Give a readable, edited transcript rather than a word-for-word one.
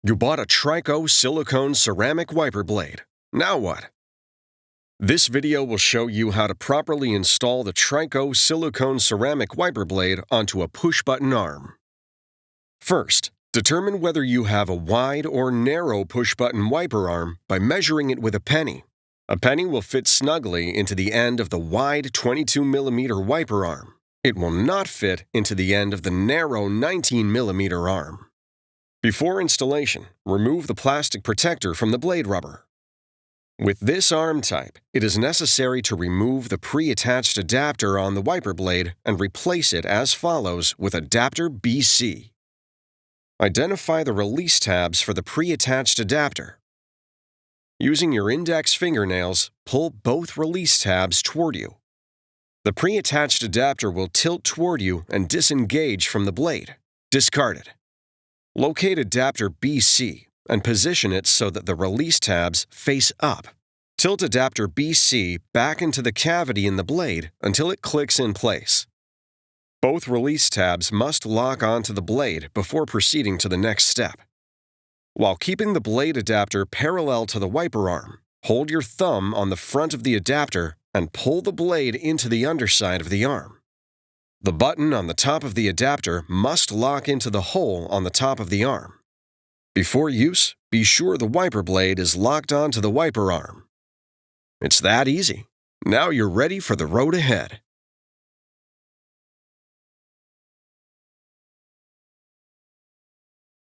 You bought a TRICO Silicone Ceramic wiper blade. Now what? This video will show you how to properly install the TRICO Silicone Ceramic wiper blade onto a push-button arm. First, determine whether you have a wide or narrow push-button wiper arm by measuring it with a penny. A penny will fit snugly into the end of the wide 22mm wiper arm. It will not fit into the end of the narrow 19mm arm. Before installation, remove the plastic protector from the blade rubber. With this arm type, it is necessary to remove the pre-attached adapter on the wiper blade and replace it as follows with adapter BC. Identify the release tabs for the pre-attached adapter. Using your index fingernails, pull both release tabs toward you. The pre-attached adapter will tilt toward you and disengage from the blade. Discard it. Locate adapter BC and position it so that the release tabs face up. Tilt adapter BC back into the cavity in the blade until it clicks in place. Both release tabs must lock onto the blade before proceeding to the next step. While keeping the blade adapter parallel to the wiper arm, hold your thumb on the front of the adapter and pull the blade into the underside of the arm. The button on the top of the adapter must lock into the hole on the top of the arm. Before use, be sure the wiper blade is locked onto the wiper arm. It's that easy. Now you're ready for the road ahead.